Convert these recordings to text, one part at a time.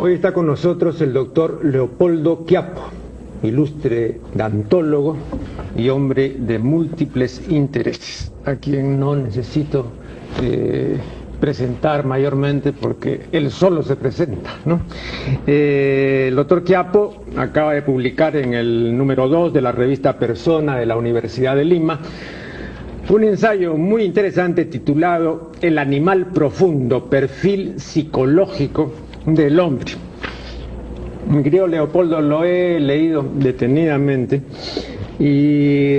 Hoy está con nosotros el doctor Leopoldo Quiapo, ilustre dantólogo y hombre de múltiples intereses, a quien no necesito presentar mayormente porque él solo se presenta, ¿no? El doctor Quiapo acaba de publicar en el número 2 de la revista Persona de la Universidad de Lima un ensayo muy interesante titulado El animal profundo, perfil psicológico del hombre. Mi querido Leopoldo, lo he leído detenidamente y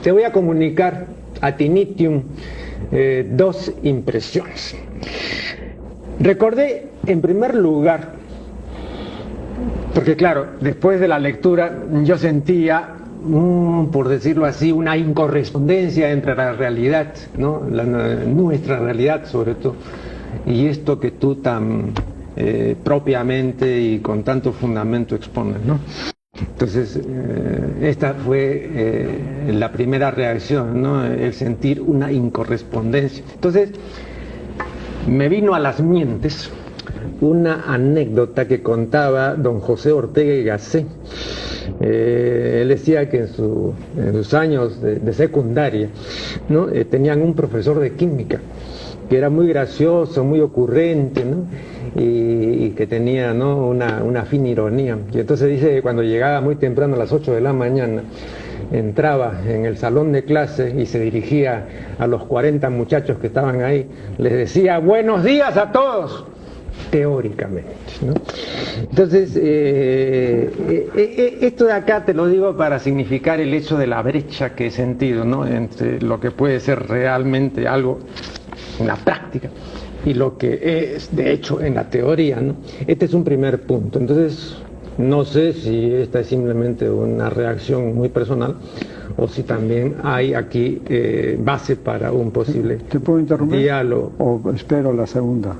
te voy a comunicar ad initium dos impresiones. Recordé en primer lugar, porque claro, después de la lectura yo sentía, por decirlo así, una incorrespondencia entre la realidad, ¿no? Nuestra realidad sobre todo, y esto que tú tan propiamente y con tanto fundamento expones, ¿no? Entonces, esta fue la primera reacción, ¿no? El sentir una incorrespondencia. Entonces, me vino a las mientes una anécdota que contaba don José Ortega y Gasset. Él decía que en sus años de secundaria, ¿no? Tenían un profesor de química que era muy gracioso, muy ocurrente, ¿no? Y que tenía, ¿no? una fina ironía. Y entonces dice que cuando llegaba muy temprano a las 8 de la mañana, entraba en el salón de clase y se dirigía a los 40 muchachos que estaban ahí, les decía buenos días a todos, teóricamente, ¿no? Entonces, esto de acá te lo digo para significar el hecho de la brecha que he sentido, ¿no? Entre lo que puede ser realmente algo en la práctica y lo que es de hecho en la teoría, ¿no? Este es un primer punto. Entonces, no sé si esta es simplemente una reacción muy personal o si también hay aquí base para un posible ¿Te puedo interrumpir? Diálogo. ¿O espero la segunda?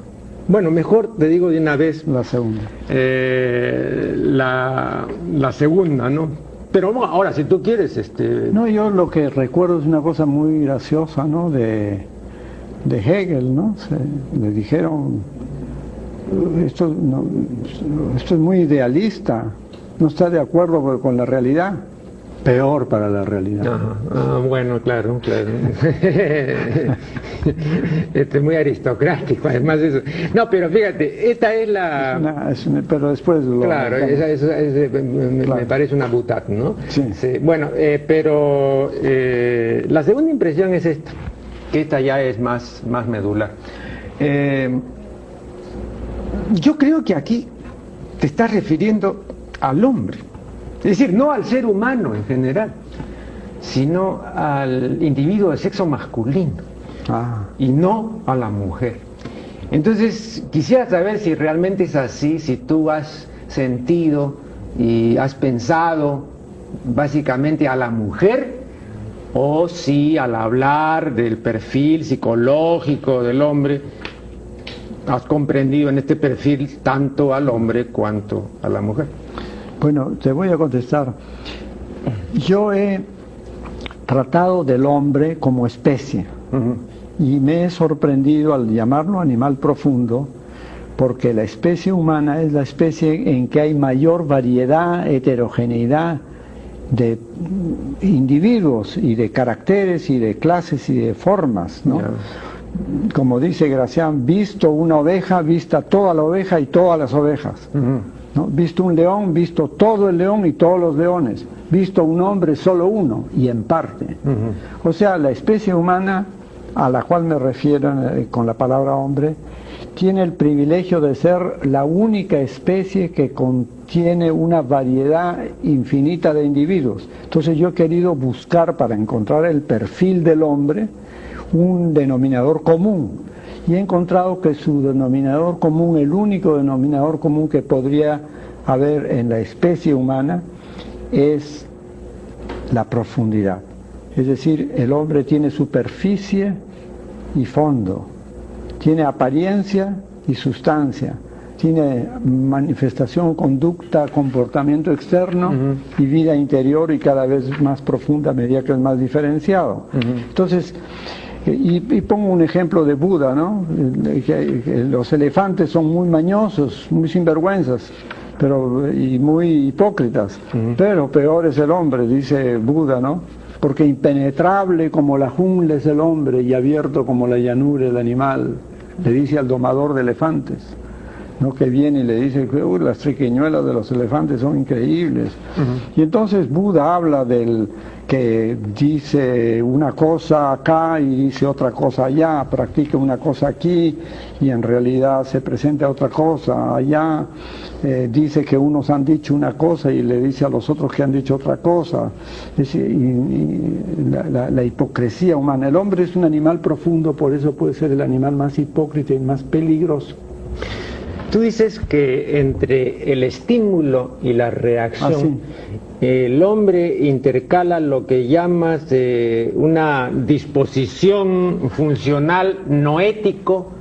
Bueno, mejor te digo de una vez La segunda. La segunda, ¿no? Pero bueno, ahora si tú quieres, No, yo lo que recuerdo es una cosa muy graciosa, ¿no? De Hegel, ¿no? Le dijeron, esto es muy idealista, no está de acuerdo con la realidad. Peor para la realidad. Ajá. Bueno, claro. Muy aristocrático, además de eso. No, pero fíjate, esta es la... pero después lo... Claro, me parece una butad, ¿no? Sí. Sí. Bueno, pero la segunda impresión es esta, que esta ya es más medular. Yo creo que aquí te estás refiriendo al hombre. Es decir, no al ser humano en general, sino al individuo de sexo masculino y no a la mujer. Entonces, quisiera saber si realmente es así, si tú has sentido y has pensado básicamente a la mujer o si al hablar del perfil psicológico del hombre has comprendido en este perfil tanto al hombre cuanto a la mujer. Bueno, te voy a contestar. Yo he tratado del hombre como especie y me he sorprendido al llamarlo animal profundo porque la especie humana es la especie en que hay mayor variedad, heterogeneidad de individuos y de caracteres y de clases y de formas, ¿no? Yeah. Como dice Gracián, visto una oveja, vista toda la oveja y todas las ovejas. ¿No? Visto un león, visto todo el león y todos los leones. Visto un hombre, solo uno, y en parte. O sea, la especie humana, a la cual me refiero con la palabra hombre, tiene el privilegio de ser la única especie que contiene una variedad infinita de individuos. Entonces yo he querido buscar, para encontrar el perfil del hombre, un denominador común. Y he encontrado que su denominador común, el único denominador común que podría haber en la especie humana, es la profundidad. Es decir, el hombre tiene superficie y fondo, tiene apariencia y sustancia, tiene manifestación, conducta, comportamiento externo y vida interior, y cada vez más profunda a medida que es más diferenciado. Entonces, Y pongo un ejemplo de Buda, ¿no? Que los elefantes son muy mañosos, muy sinvergüenzas, y muy hipócritas, pero peor es el hombre, dice Buda, ¿no? Porque impenetrable como la jungla es el hombre y abierto como la llanura el animal, le dice al domador de elefantes, ¿no? Que viene y le dice que las triquiñuelas de los elefantes son increíbles. Y entonces Buda habla del que dice una cosa acá y dice otra cosa allá, practica una cosa aquí y en realidad se presenta otra cosa allá, dice que unos han dicho una cosa y le dice a los otros que han dicho otra cosa. La hipocresía humana. El hombre es un animal profundo, por eso puede ser el animal más hipócrita y más peligroso. Tú dices que entre el estímulo y la reacción, el hombre intercala lo que llamas una disposición funcional noético,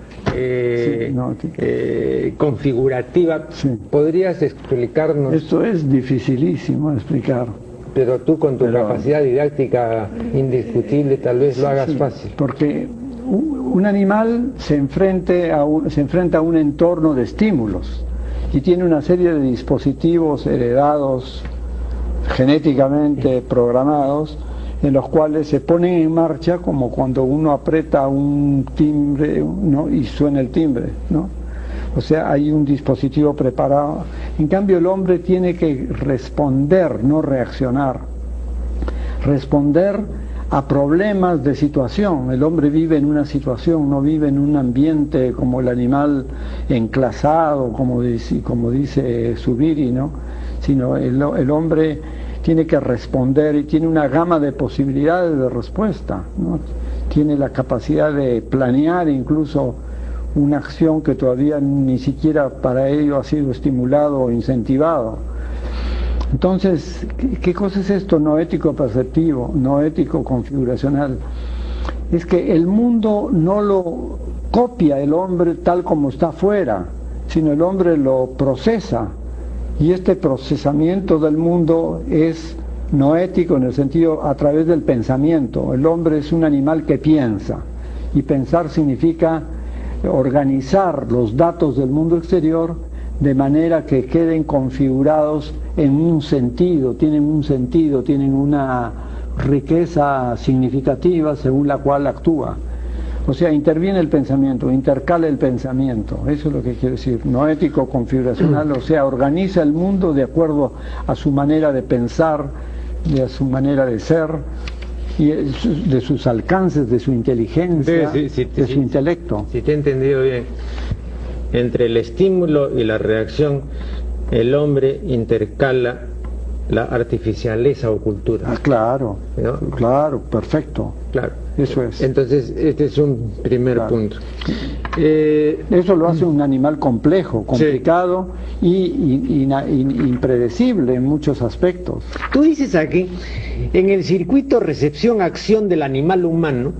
configurativa. Sí. ¿Podrías explicarnos? Esto es dificilísimo de explicar. Pero tú con tu capacidad didáctica indiscutible tal vez lo hagas fácil. Porque un animal se enfrenta a un entorno de estímulos y tiene una serie de dispositivos heredados, genéticamente programados, en los cuales se ponen en marcha como cuando uno aprieta un timbre, ¿no? Y suena el timbre, ¿no? O sea, hay un dispositivo preparado. En cambio, el hombre tiene que responder, no reaccionar. Responder a problemas de situación. El hombre vive en una situación, no vive en un ambiente como el animal enclasado, como dice Zubiri, ¿no? Sino el hombre tiene que responder y tiene una gama de posibilidades de respuesta, ¿no? Tiene la capacidad de planear incluso una acción que todavía ni siquiera para ello ha sido estimulado o incentivado. Entonces, ¿qué cosa es esto no ético perceptivo, no ético configuracional? Es que el mundo no lo copia el hombre tal como está afuera, sino el hombre lo procesa, y este procesamiento del mundo es no ético en el sentido a través del pensamiento. El hombre es un animal que piensa, y pensar significa organizar los datos del mundo exterior de manera que queden configurados en un sentido, tienen una riqueza significativa según la cual actúa. O sea, interviene el pensamiento, intercala el pensamiento, eso es lo que quiere decir, no ético configuracional, o sea, organiza el mundo de acuerdo a su manera de pensar, a su manera de ser, y de sus alcances, de su inteligencia, de su intelecto. Si te he entendido bien, entre el estímulo y la reacción, el hombre intercala la artificialeza o cultura. Ah, claro, ¿no? Claro, perfecto. Claro. Eso es. Entonces, este es un primer punto. Eso lo hace un animal complejo, complicado, y impredecible en muchos aspectos. Tú dices aquí, en el circuito recepción-acción del animal humano,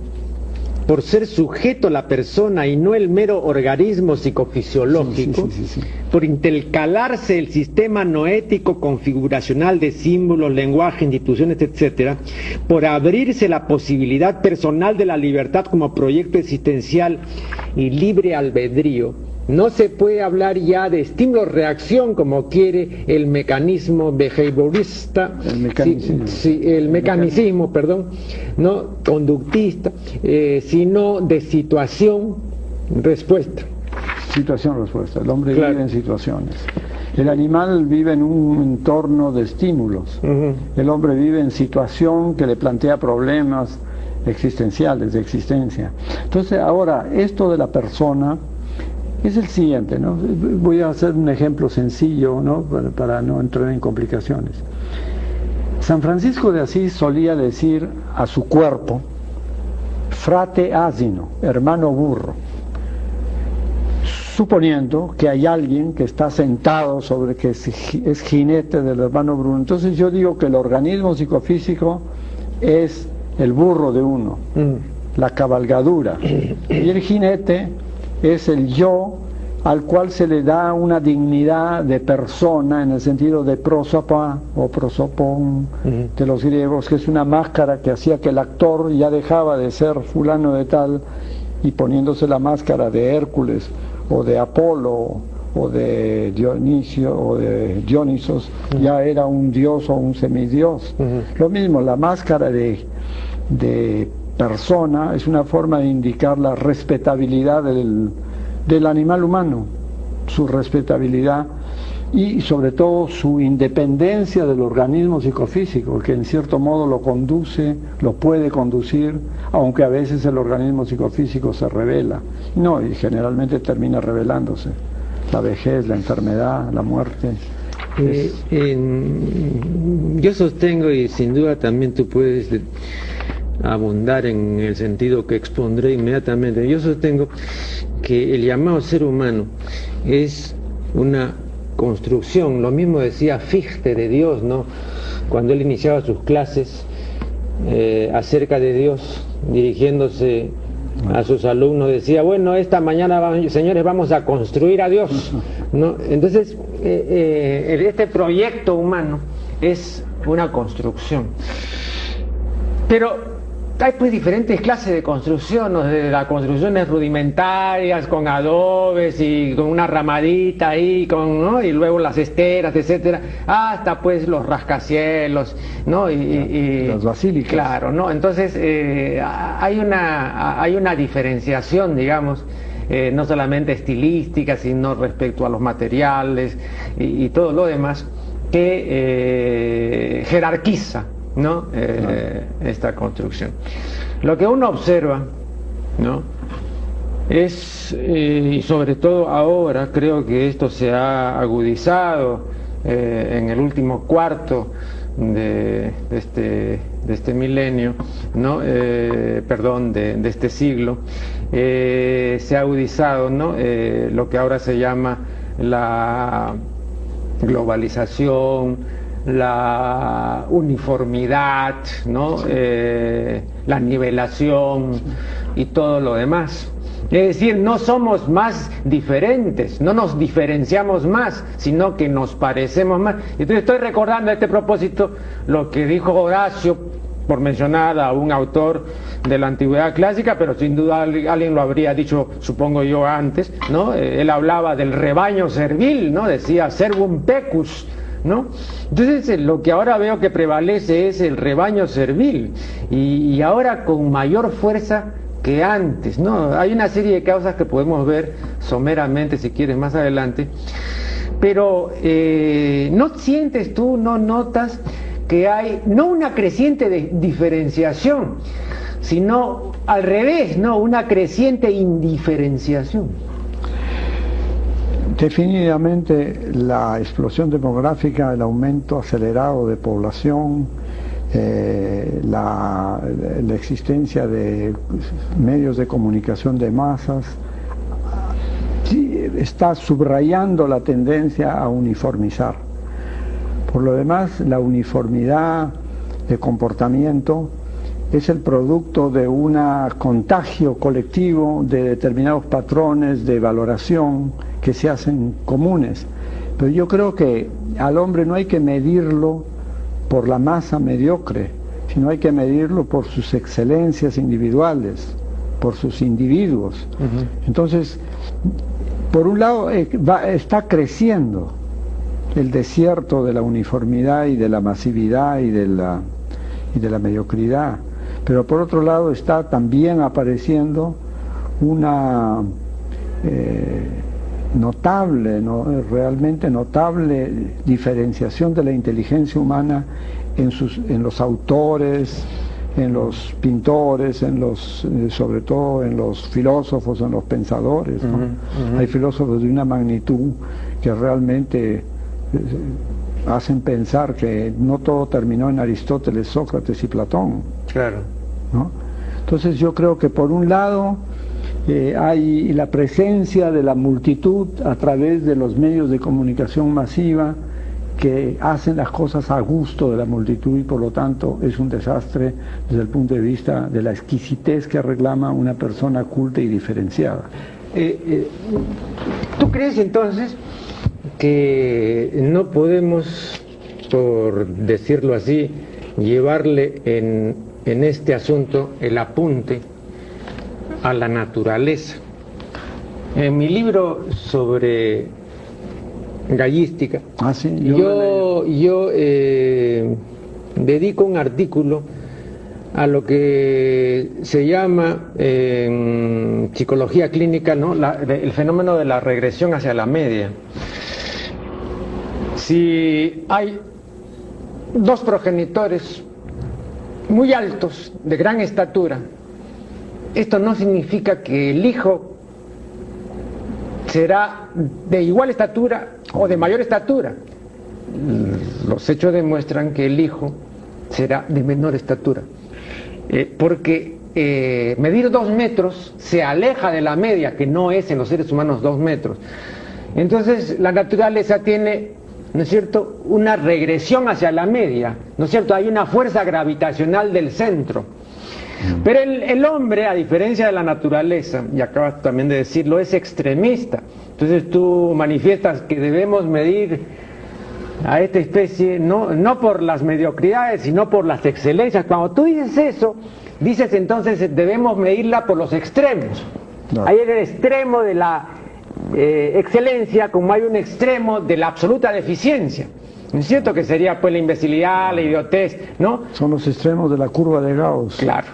por ser sujeto la persona y no el mero organismo psicofisiológico, por intercalarse el sistema noético configuracional de símbolos, lenguaje, instituciones, etcétera, por abrirse la posibilidad personal de la libertad como proyecto existencial y libre albedrío, no se puede hablar ya de estímulo-reacción como quiere el mecanismo behaviorista, el mecanicismo, no conductista, sino de situación-respuesta. Situación-respuesta. El hombre vive en situaciones. El animal vive en un entorno de estímulos. El hombre vive en situación que le plantea problemas existenciales, de existencia. Entonces, ahora, esto de la persona es el siguiente, ¿no? Voy a hacer un ejemplo sencillo, ¿no? Para no entrar en complicaciones. San Francisco de Asís solía decir a su cuerpo, frate asino, hermano burro, suponiendo que hay alguien que está sentado sobre, que es jinete del hermano Bruno. Entonces yo digo que el organismo psicofísico es el burro de uno, la cabalgadura, y el jinete es el yo al cual se le da una dignidad de persona en el sentido de prósopa o prosopón de los griegos, que es una máscara que hacía que el actor ya dejaba de ser fulano de tal y poniéndose la máscara de Hércules o de Apolo o de Dionisio o de Dionisos, ya era un dios o un semidios. Lo mismo, la máscara de persona es una forma de indicar la respetabilidad del animal humano, su respetabilidad y sobre todo su independencia del organismo psicofísico, que en cierto modo lo conduce, lo puede conducir, aunque a veces el organismo psicofísico se revela, no, y generalmente termina revelándose. La vejez, la enfermedad, la muerte. Yo sostengo, y sin duda también tú puedes abundar en el sentido que expondré inmediatamente, yo sostengo que el llamado ser humano es una construcción. Lo mismo decía Fichte de Dios, ¿no? Cuando él iniciaba sus clases acerca de Dios, dirigiéndose a sus alumnos, decía, bueno, esta mañana, señores, vamos a construir a Dios, ¿no? Entonces, este proyecto humano es una construcción. Pero hay pues diferentes clases de construcción, ¿no? Desde las construcciones rudimentarias, con adobes y con una ramadita ahí, ¿no? Y luego las esteras, etcétera, hasta pues los rascacielos, ¿no? Y las basílicas. Claro, ¿no? Entonces hay una diferenciación, digamos, no solamente estilística, sino respecto a los materiales y todo lo demás, que jerarquiza, ¿no? Esta construcción. Lo que uno observa, ¿no? Es, y sobre todo ahora, creo que esto se ha agudizado en el último cuarto de este milenio, ¿no? Perdón, de este siglo, se ha agudizado, ¿no? Lo que ahora se llama la globalización, la uniformidad, ¿no? La nivelación y todo lo demás. Es decir, no somos más diferentes, no nos diferenciamos más, sino que nos parecemos más. Entonces estoy recordando a este propósito lo que dijo Horacio, por mencionar a un autor de la antigüedad clásica, pero sin duda alguien lo habría dicho, supongo yo, antes, ¿no? Él hablaba del rebaño servil, ¿no? Decía servum pecus, ¿no? Entonces lo que ahora veo que prevalece es el rebaño servil, y ahora con mayor fuerza que antes, ¿no? Hay una serie de causas que podemos ver someramente, si quieres, más adelante, pero ¿no sientes tú, no notas que hay no una creciente diferenciación, sino al revés, ¿no? Una creciente indiferenciación? Definitivamente la explosión demográfica, el aumento acelerado de población, la existencia de medios de comunicación de masas, está subrayando la tendencia a uniformizar. Por lo demás, la uniformidad de comportamiento es el producto de un contagio colectivo de determinados patrones de valoración que se hacen comunes. Pero yo creo que al hombre no hay que medirlo por la masa mediocre, sino hay que medirlo por sus excelencias individuales, por sus individuos. Entonces, por un lado está creciendo el desierto de la uniformidad y de la masividad y de la mediocridad, pero por otro lado está también apareciendo una realmente notable diferenciación de la inteligencia humana en los autores, en los pintores, sobre todo en los filósofos, en los pensadores, ¿no? Hay filósofos de una magnitud que realmente hacen pensar que no todo terminó en Aristóteles, Sócrates y Platón. Claro. ¿No? Entonces yo creo que por un lado hay la presencia de la multitud a través de los medios de comunicación masiva que hacen las cosas a gusto de la multitud, y por lo tanto es un desastre desde el punto de vista de la exquisitez que reclama una persona culta y diferenciada. ¿Tú crees entonces que no podemos, por decirlo así, llevarle en este asunto el apunte a la naturaleza? En mi libro sobre gallística, yo dedico un artículo a lo que se llama en psicología clínica, ¿no?, el fenómeno de la regresión hacia la media. Si hay dos progenitores muy altos, de gran estatura, esto no significa que el hijo será de igual estatura o de mayor estatura. Los hechos demuestran que el hijo será de menor estatura, porque medir 2 metros se aleja de la media, que no es en los seres humanos 2 metros. Entonces la naturaleza tiene, ¿no es cierto?, una regresión hacia la media, ¿no es cierto? Hay una fuerza gravitacional del centro. Pero el hombre, a diferencia de la naturaleza, y acabas también de decirlo, es extremista. Entonces tú manifiestas que debemos medir a esta especie no por las mediocridades, sino por las excelencias. Cuando tú dices eso, dices entonces debemos medirla por los extremos. No. Hay el extremo de la excelencia, como hay un extremo de la absoluta deficiencia. ¿No es cierto? Que sería pues la imbecilidad, la idiotez, ¿no? Son los extremos de la curva de Gauss. Claro.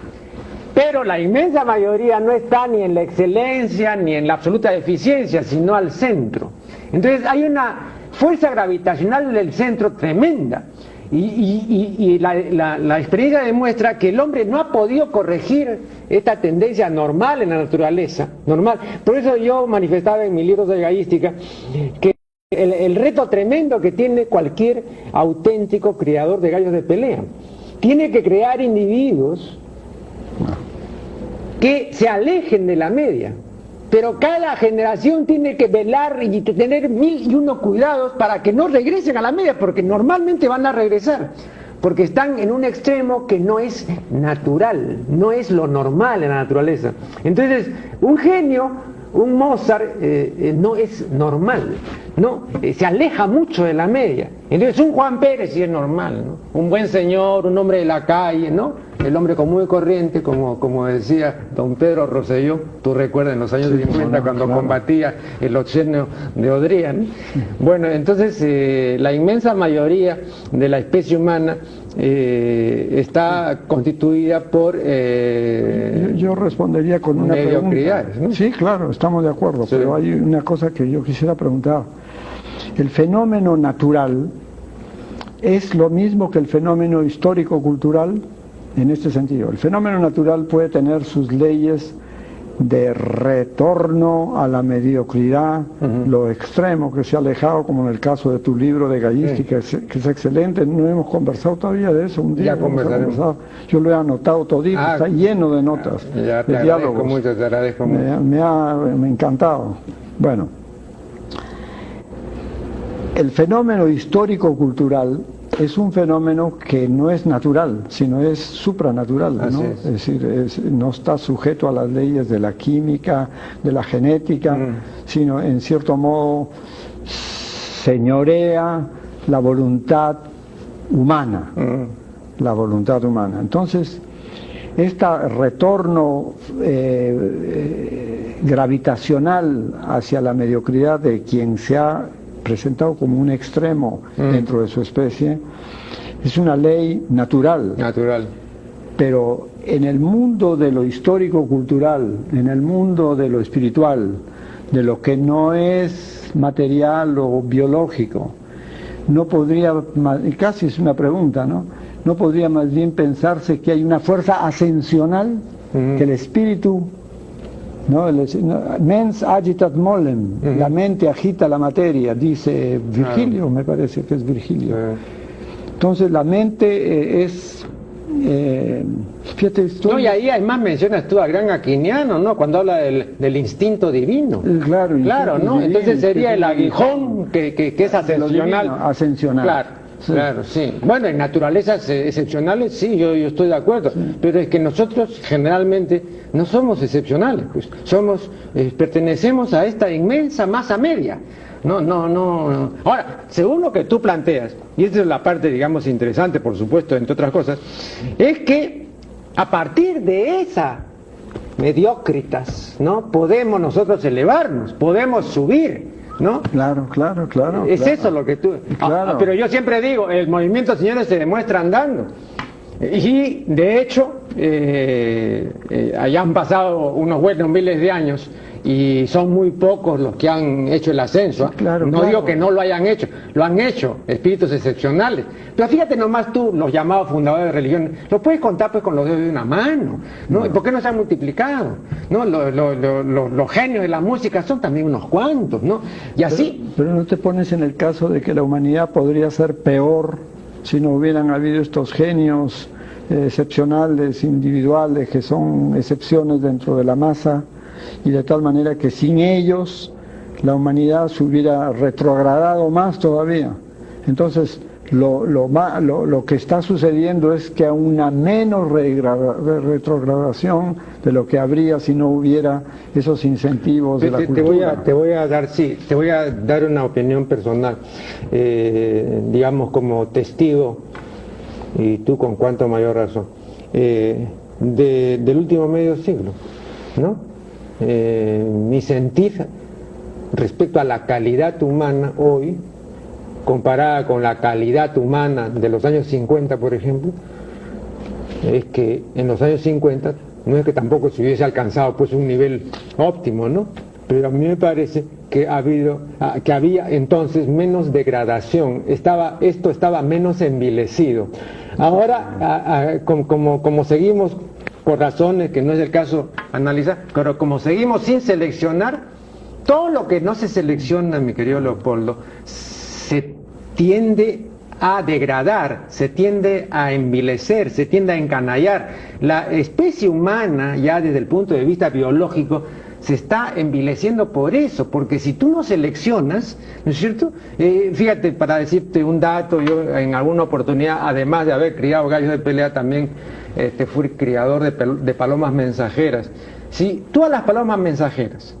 Pero la inmensa mayoría no está ni en la excelencia ni en la absoluta deficiencia, sino al centro. Entonces hay una fuerza gravitacional del centro tremenda. Y la experiencia demuestra que el hombre no ha podido corregir esta tendencia normal en la naturaleza, normal. Por eso yo manifestaba en mi libro de gallística que el reto tremendo que tiene cualquier auténtico criador de gallos de pelea, tiene que crear individuos que se alejen de la media, pero cada generación tiene que velar y tener 1001 cuidados para que no regresen a la media, porque normalmente van a regresar, porque están en un extremo que no es natural, no es lo normal en la naturaleza. Entonces, un genio, un Mozart, no es normal, ¿no? Se aleja mucho de la media. Entonces un Juan Pérez sí es normal, ¿no? Un buen señor, un hombre de la calle, ¿no? El hombre común y corriente, como decía don Pedro Rosselló, tú recuerdas en los años 50 cuando combatía el ochenio de Odría, ¿no? Bueno, entonces la inmensa mayoría de la especie humana está constituida por yo respondería con una mediocridades, pregunta, ¿no? Sí, claro, estamos de acuerdo, sí. Pero hay una cosa que yo quisiera preguntar. ¿El fenómeno natural es lo mismo que el fenómeno histórico-cultural? En este sentido, el fenómeno natural puede tener sus leyes de retorno a la mediocridad, lo extremo que se ha alejado, como en el caso de tu libro de gallística, que es excelente. No hemos conversado todavía de eso, un día ya conversaremos. Yo lo he anotado todito, está lleno de notas, ya te de diálogos. Mucho, te agradezco mucho. Me ha encantado. Bueno, el fenómeno histórico-cultural es un fenómeno que no es natural, sino es supranatural, ¿no? Es decir, no está sujeto a las leyes de la química, de la genética, sino en cierto modo señorea la voluntad humana, la voluntad humana. Entonces, este retorno gravitacional hacia la mediocridad de quien se ha presentado como un extremo dentro de su especie, es una ley natural. Pero en el mundo de lo histórico-cultural, en el mundo de lo espiritual, de lo que no es material o biológico, no podría, casi es una pregunta, ¿no? ¿No podría más bien pensarse que hay una fuerza ascensional, que el espíritu, ¿no? Mens agitat molem, la mente agita la materia, dice Virgilio, me parece que es Virgilio. Entonces la mente es... fíjate, no, y ahí además mencionas tú a gran Aquiniano, ¿no? Cuando habla del instinto divino. Claro, ¿no? Entonces sería el aguijón que es ascensional. Ascensional. Claro. Claro, sí. Bueno, en naturalezas excepcionales, sí, yo estoy de acuerdo, sí. Pero es que nosotros generalmente no somos excepcionales, pues pertenecemos a esta inmensa masa media. No. Ahora, según lo que tú planteas, y esta es la parte, digamos, interesante, por supuesto, entre otras cosas, es que a partir de esa mediocritas, ¿no? Podemos nosotros elevarnos, podemos subir, ¿no? Claro. Es claro. Eso lo que tú... Claro. Pero yo siempre digo, el movimiento, señores, se demuestra andando. Y, de hecho, allá han pasado unos buenos miles de años y son muy pocos los que han hecho el ascenso. Claro, no digo que no lo hayan hecho, lo han hecho, espíritus excepcionales. Pero fíjate nomás tú, los llamados fundadores de religiones, lo puedes contar pues con los dedos de una mano, ¿no? ¿Por qué no se han multiplicado? ¿No? Los genios de la música son también unos cuantos, ¿no? Y así... Pero no te pones en el caso de que la humanidad podría ser peor si no hubieran habido estos genios excepcionales, individuales, que son excepciones dentro de la masa, y de tal manera que sin ellos la humanidad se hubiera retrogradado más todavía. Entonces lo que está sucediendo es que a una menos retrogradación de lo que habría si no hubiera esos incentivos de la cultura. Te voy a dar una opinión personal, digamos como testigo, y tú con cuanto mayor razón, del último medio siglo, ¿no? Mi sentir respecto a la calidad humana hoy, comparada con la calidad humana de los años 50, por ejemplo, es que en los años 50 no es que tampoco se hubiese alcanzado pues un nivel óptimo, ¿no? Pero a mí me parece que había entonces menos degradación, esto estaba menos envilecido. Ahora, como seguimos por razones que no es el caso analizar, pero como seguimos sin seleccionar, todo lo que no se selecciona, mi querido Leopoldo, se tiende a degradar, se tiende a envilecer, se tiende a encanallar. La especie humana, ya desde el punto de vista biológico, se está envileciendo por eso, porque si tú no seleccionas, ¿no es cierto? Fíjate, para decirte un dato, yo en alguna oportunidad, además de haber criado gallos de pelea, también fui criador de palomas mensajeras. Si tú a las palomas mensajeras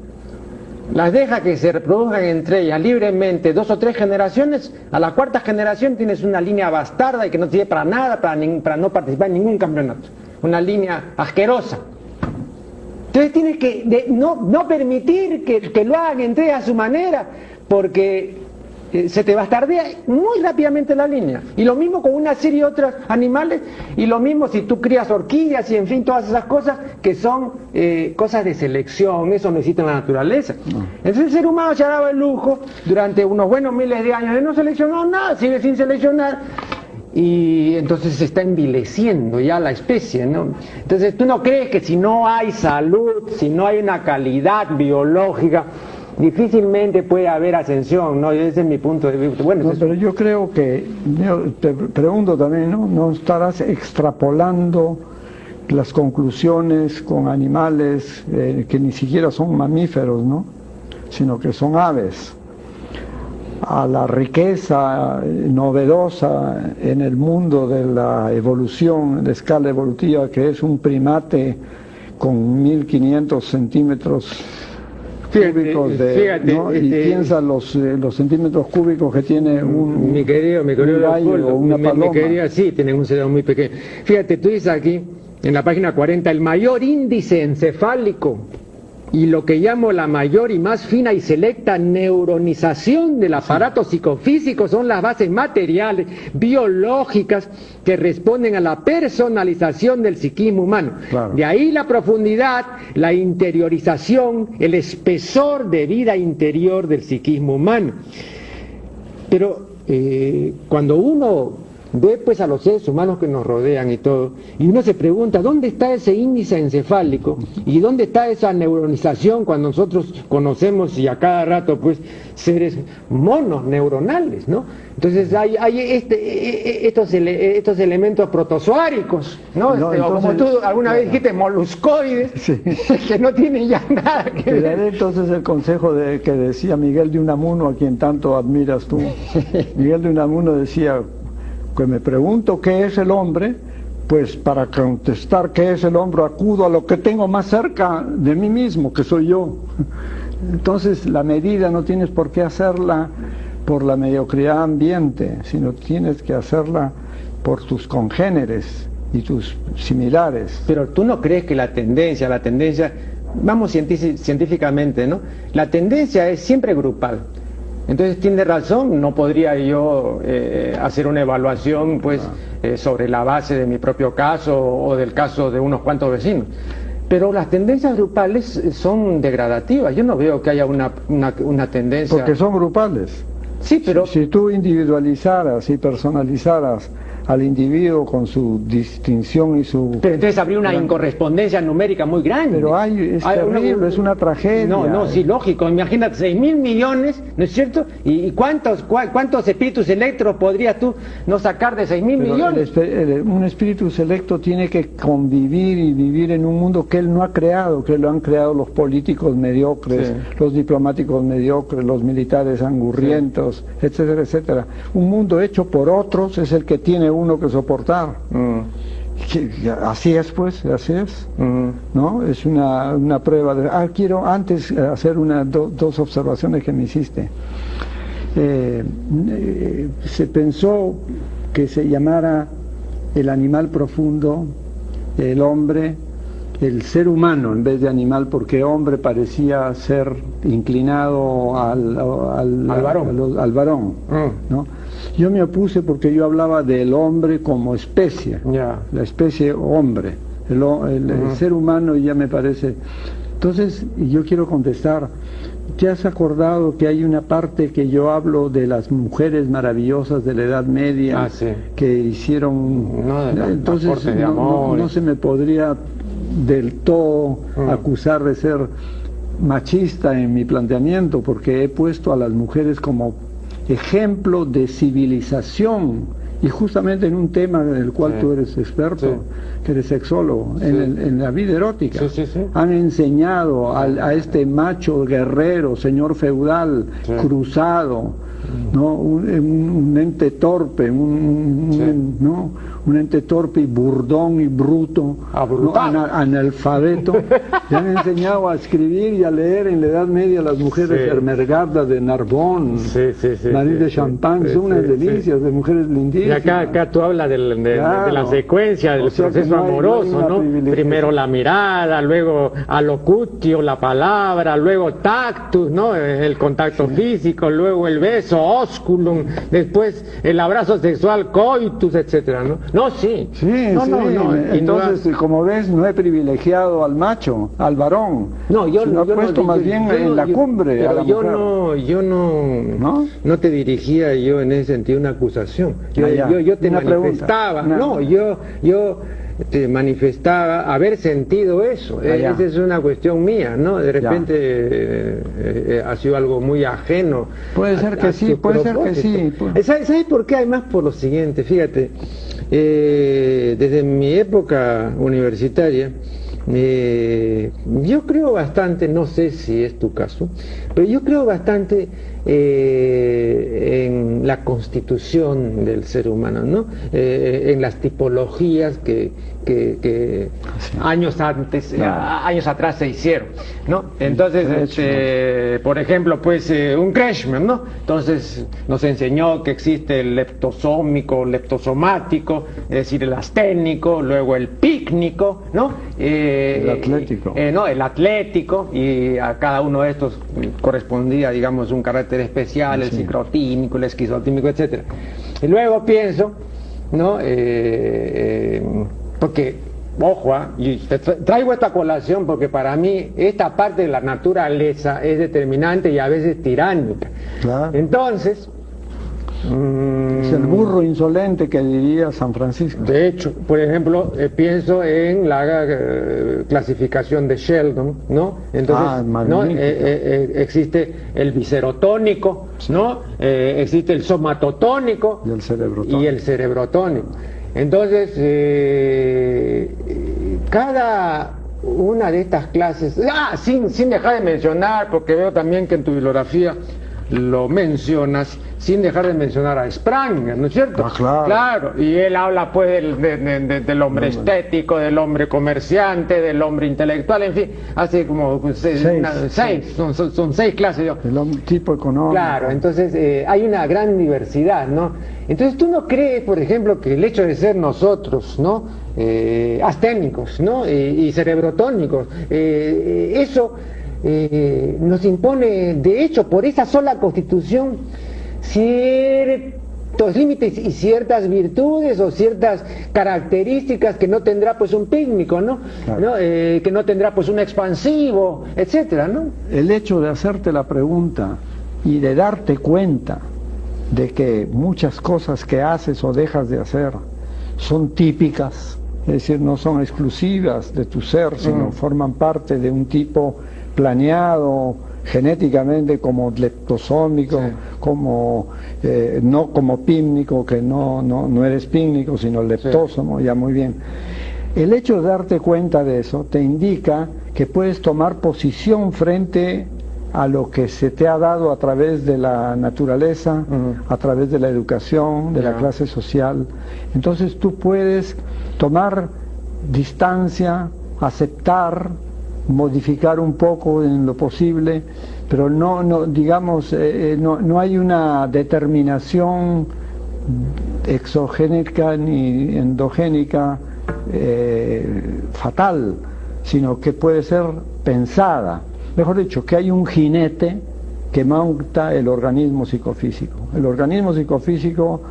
las dejas que se reproduzcan entre ellas libremente 2 o 3 generaciones, a la 4ª generación tienes una línea bastarda y que no sirve para nada, para no participar en ningún campeonato, una línea asquerosa. Entonces tienes que no permitir que lo hagan entre ellas a su manera, porque se te bastardea muy rápidamente la línea. Y lo mismo con una serie de otros animales, y lo mismo si tú crías orquídeas y en fin, todas esas cosas que son cosas de selección, eso no existe en la naturaleza. Entonces el ser humano se ha dado el lujo durante unos buenos miles de años de no seleccionar nada, sigue sin seleccionar, y entonces se está envileciendo ya la especie, ¿no? Entonces tú no crees que si no hay salud, si no hay una calidad biológica, difícilmente puede haber ascensión, ¿no? Ese es mi punto de vista. Bueno, no, pero yo creo que, te pregunto también, ¿no estarás extrapolando las conclusiones con animales que ni siquiera son mamíferos, ¿no? Sino que son aves, a la riqueza novedosa en el mundo de la evolución, de escala evolutiva, que es un primate con 1500 centímetros cúbicos ¿no? Y piensa los centímetros cúbicos que tiene mi querido gallo o una paloma. Sí, tienen un cerebro muy pequeño. Fíjate, tú dices aquí, en la página 40, el mayor índice encefálico y lo que llamo la mayor y más fina y selecta neuronización del aparato psicofísico son las bases materiales, biológicas, que responden a la personalización del psiquismo humano. Claro. De ahí la profundidad, la interiorización, el espesor de vida interior del psiquismo humano. Pero cuando uno ve pues a los seres humanos que nos rodean y todo, y uno se pregunta ¿dónde está ese índice encefálico? ¿Y dónde está esa neuronización cuando nosotros conocemos y a cada rato pues seres monos neuronales, ¿no? Entonces hay estos elementos protozoáricos, ¿no? Entonces, o como tú alguna vez dijiste, moluscoides, sí, que no tienen ya nada que ver. ver. Entonces el consejo que decía Miguel de Unamuno, a quien tanto admiras tú. Miguel de Unamuno decía: que me pregunto qué es el hombre, pues para contestar qué es el hombre acudo a lo que tengo más cerca de mí mismo, que soy yo. Entonces la medida no tienes por qué hacerla por la mediocridad ambiente, sino tienes que hacerla por tus congéneres y tus similares. Pero tú no crees que la tendencia, vamos científicamente, ¿no? La tendencia es siempre grupal. Entonces tiene razón, no podría yo hacer una evaluación pues sobre la base de mi propio caso o del caso de unos cuantos vecinos. Pero las tendencias grupales son degradativas. Yo no veo que haya una tendencia... Porque son grupales. Sí, pero... Si tú individualizaras y personalizaras al individuo con su distinción y su... Pero entonces habría una incorrespondencia numérica muy grande. Pero es terrible, es una tragedia. No, sí, lógico. Imagínate, 6.000 millones, ¿no es cierto? ¿Y cuántos espíritus electros podrías tú no sacar de 6.000 millones? Un espíritu selecto tiene que convivir y vivir en un mundo que él no ha creado, que lo han creado los políticos mediocres, sí, los diplomáticos mediocres, los militares angurrientos, sí, etcétera, etcétera. Un mundo hecho por otros es el que tiene uno que soportar. Así es, pues, así es. ¿No? Es una prueba de... quiero antes hacer dos observaciones que me hiciste. Se pensó que se llamara el animal profundo, el hombre, el ser humano en vez de animal, porque hombre parecía ser inclinado al varón, ¿no? Yo me opuse porque yo hablaba del hombre como especie, la especie hombre, el ser humano ya me parece. Entonces, yo quiero contestar, ¿te has acordado que hay una parte que yo hablo de las mujeres maravillosas de la Edad Media que hicieron... entonces no se me podría del todo acusar de ser machista en mi planteamiento, porque he puesto a las mujeres como ejemplo de civilización, y justamente en un tema en el cual tú eres experto, que eres sexólogo, en la vida erótica. Han enseñado a este macho guerrero, señor feudal, cruzado, ¿no? un ente torpe, un ente torpe y burdón y bruto, analfabeto. Le han enseñado a escribir y a leer en la Edad Media a las mujeres Ermengarda de Narbonne, Marie de Champagne, son unas delicias de mujeres lindísimas. Y acá tú hablas de la secuencia, del proceso amoroso, ¿no? Primero la mirada, luego alocutio, la palabra, luego tactus, ¿no? El contacto físico, luego el beso, osculum, después el abrazo sexual, coitus, etcétera, ¿no? No, sí. Entonces, como ves, no he privilegiado al macho, al varón. No, yo he puesto más bien en la cumbre pero a la mujer. Yo no te dirigía yo en ese sentido una acusación. Yo te manifestaba. Yo te manifestaba haber sentido eso. Esa es una cuestión mía, ¿no? De repente ha sido algo muy ajeno. Puede ser que sí, puede ser que sí. ¿Sabes por qué? Además por lo siguiente, fíjate, desde mi época universitaria, yo creo bastante, no sé si es tu caso, pero yo creo bastante en la constitución del ser humano, ¿no? En las tipologías que años atrás se hicieron, ¿no? Entonces, por ejemplo, pues un Kretschmann, ¿no? Entonces nos enseñó que existe el leptosómico, leptosomático, es decir, el asténico, luego el pícnico, ¿no? El atlético. El atlético, y a cada uno de estos correspondía, digamos, un carácter especial, el ciclotímico, el esquizotímico, etcétera. Y luego pienso, ¿no? Porque, ojo, y te traigo esta colación porque para mí esta parte de la naturaleza es determinante y a veces tiránica. Claro. Entonces, es el burro insolente que diría San Francisco. De hecho, por ejemplo, pienso en la clasificación de Sheldon, ¿no? Entonces, ¿no? Existe el viscerotónico, ¿no? Existe el somatotónico y el cerebrotónico. Entonces, cada una de estas clases, sin dejar de mencionar, porque veo también que en tu bibliografía lo mencionas sin dejar de mencionar a Spranger, ¿no es cierto? Claro. Claro, y él habla pues del hombre estético, del hombre comerciante, del hombre intelectual, en fin, hace como son 6 clases. El tipo económico. Claro, entonces hay una gran diversidad, ¿no? Entonces tú no crees, por ejemplo, que el hecho de ser nosotros, ¿no? Asténicos, ¿no? Y cerebrotónicos, eso nos impone, de hecho, por esa sola constitución, ciertos límites y ciertas virtudes o ciertas características que no tendrá pues un pícnico, ¿no? Claro. ¿No? Que no tendrá pues un expansivo, etcétera, ¿no? El hecho de hacerte la pregunta y de darte cuenta de que muchas cosas que haces o dejas de hacer son típicas, es decir, no son exclusivas de tu ser, sino forman parte de un tipo planeado genéticamente como leptosómico, como no como pímnico, que no eres pímnico sino leptósomo, ya muy bien. El hecho de darte cuenta de eso te indica que puedes tomar posición frente a lo que se te ha dado a través de la naturaleza, a través de la educación, de la clase social. Entonces tú puedes tomar distancia, aceptar, modificar un poco en lo posible, pero no digamos, no hay una determinación exogénica ni endogénica fatal, sino que puede ser pensada. Mejor dicho, que hay un jinete que monta el organismo psicofísico. El organismo psicofísico